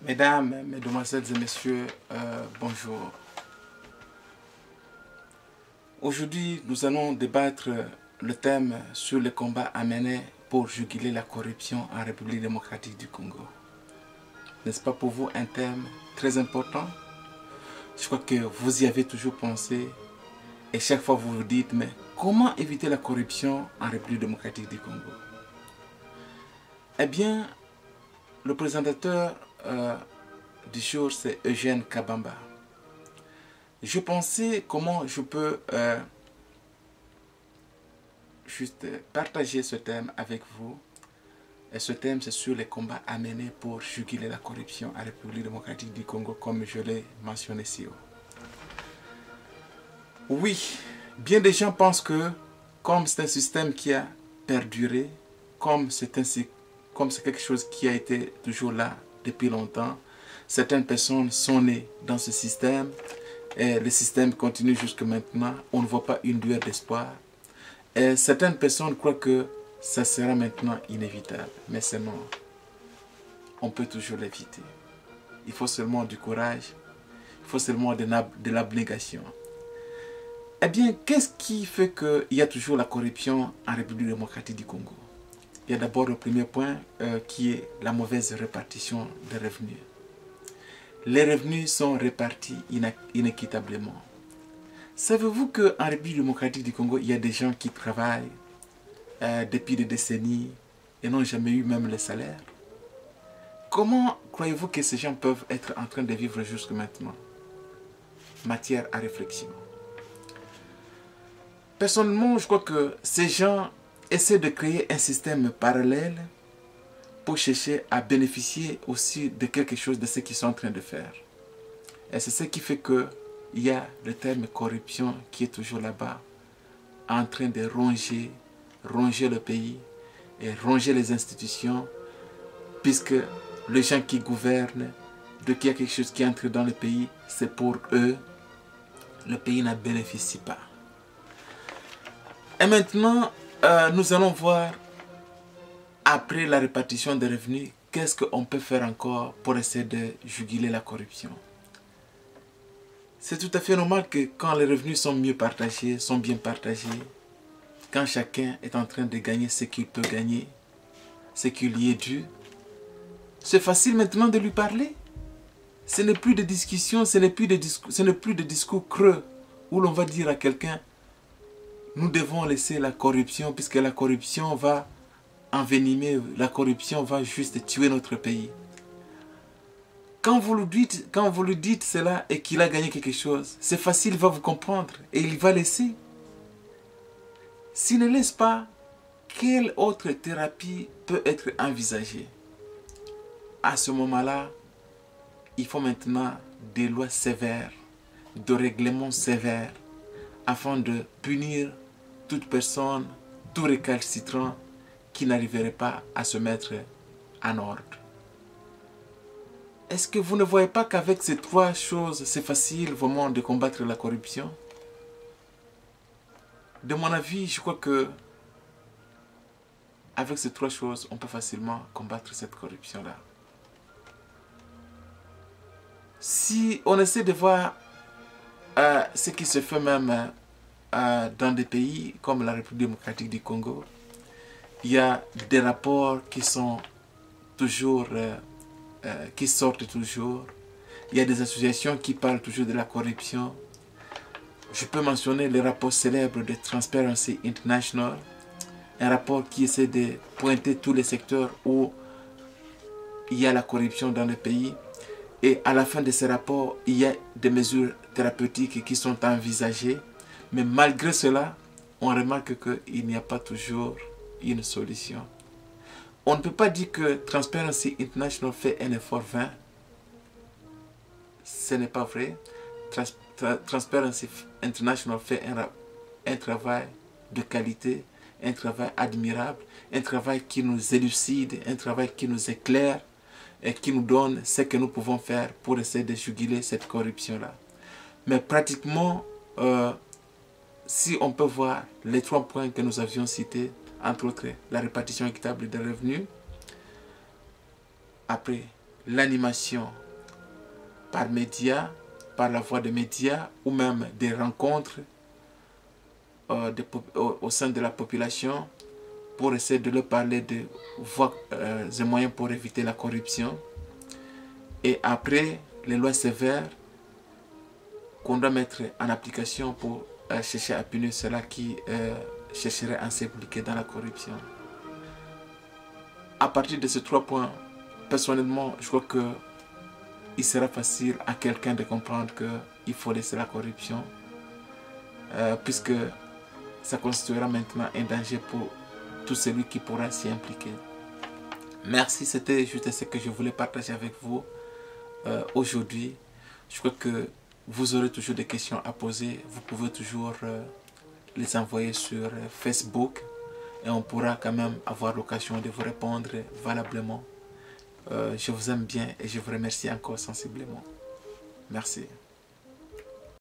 Mesdames, Mesdemoiselles et Messieurs, bonjour. Aujourd'hui, nous allons débattre le thème sur le combat à mener pour juguler la corruption en République démocratique du Congo. N'est-ce pas pour vous un thème très important? Je crois que vous y avez toujours pensé et chaque fois vous vous dites, mais comment éviter la corruption en République démocratique du Congo? Eh bien, le présentateur du jour, c'est Eugène Kabamba. Je pensais comment je peux juste partager ce thème avec vous. Et ce thème, c'est sur les combats à mener pour juguler la corruption en République démocratique du Congo, comme je l'ai mentionné si haut. Oui, bien des gens pensent que, comme c'est un système qui a perduré, comme c'est quelque chose qui a été toujours là depuis longtemps, certaines personnes sont nées dans ce système et le système continue jusque maintenant. On ne voit pas une lueur d'espoir. Et certaines personnes croient que ça sera maintenant inévitable. Mais c'est non. On peut toujours l'éviter. Il faut seulement du courage. Il faut seulement de l'abnégation. Eh bien, qu'est-ce qui fait qu'il y a toujours la corruption en République démocratique du Congo? Il y a d'abord le premier point qui est la mauvaise répartition des revenus. Les revenus sont répartis inéquitablement. Savez-vous qu'en République démocratique du Congo, il y a des gens qui travaillent depuis des décennies et n'ont jamais eu même le salaire? Comment croyez-vous que ces gens peuvent être en train de vivre jusque maintenant? Matière à réflexion. Personnellement, je crois que ces gens essaient de créer un système parallèle pour chercher à bénéficier aussi de quelque chose de ce qu'ils sont en train de faire. Et c'est ce qui fait qu'il y a le terme corruption qui est toujours là-bas, en train de ronger le pays et ronger les institutions, puisque les gens qui gouvernent, dès qu'il y a quelque chose qui entre dans le pays, c'est pour eux, le pays n'en bénéficie pas. Et maintenant, nous allons voir, après la répartition des revenus, qu'est-ce qu'on peut faire encore pour essayer de juguler la corruption. C'est tout à fait normal que quand les revenus sont mieux partagés, sont bien partagés, quand chacun est en train de gagner ce qu'il peut gagner, ce qui lui est dû, c'est facile maintenant de lui parler. Ce n'est plus de discussion, ce n'est plus de discours creux où l'on va dire à quelqu'un nous devons laisser la corruption puisque la corruption va envenimer, la corruption va juste tuer notre pays. Quand vous lui dites cela et qu'il a gagné quelque chose, c'est facile, il va vous comprendre et il va laisser. S'il ne laisse pas, quelle autre thérapie peut être envisagée? À ce moment-là, il faut maintenant des lois sévères, de règlements sévères, afin de punir toute personne, tout récalcitrant qui n'arriverait pas à se mettre en ordre. Est-ce que vous ne voyez pas qu'avec ces trois choses, c'est facile vraiment de combattre la corruption? De mon avis, je crois que avec ces trois choses, on peut facilement combattre cette corruption-là. Si on essaie de voir ce qui se fait même dans des pays comme la République démocratique du Congo, il y a des rapports qui sont toujours, qui sortent toujours. Il y a des associations qui parlent toujours de la corruption. Je peux mentionner le rapport célèbre de Transparency International, un rapport qui essaie de pointer tous les secteurs où il y a la corruption dans le pays. Et à la fin de ce rapport, il y a des mesures thérapeutiques qui sont envisagées. Mais malgré cela, on remarque qu'il n'y a pas toujours une solution. On ne peut pas dire que Transparency International fait un effort vain. Ce n'est pas vrai. Transparency International fait un travail de qualité, un travail admirable, un travail qui nous élucide, un travail qui nous éclaire et qui nous donne ce que nous pouvons faire pour essayer de juguler cette corruption-là. Mais pratiquement, si on peut voir les trois points que nous avions cités, entre autres la répartition équitable des revenus, après l'animation par médias, par la voie des médias ou même des rencontres au sein de la population pour essayer de leur parler de voies et moyens pour éviter la corruption. Et après, les lois sévères qu'on doit mettre en application pour chercher à punir ceux-là qui chercheraient à s'impliquer dans la corruption. À partir de ces 3 points, personnellement, je crois que il sera facile à quelqu'un de comprendre qu'il faut laisser la corruption, puisque ça constituera maintenant un danger pour tout celui qui pourra s'y impliquer. Merci, c'était juste ce que je voulais partager avec vous aujourd'hui. Je crois que vous aurez toujours des questions à poser. Vous pouvez toujours les envoyer sur Facebook et on pourra quand même avoir l'occasion de vous répondre valablement. Je vous aime bien et je vous remercie encore sensiblement. Merci.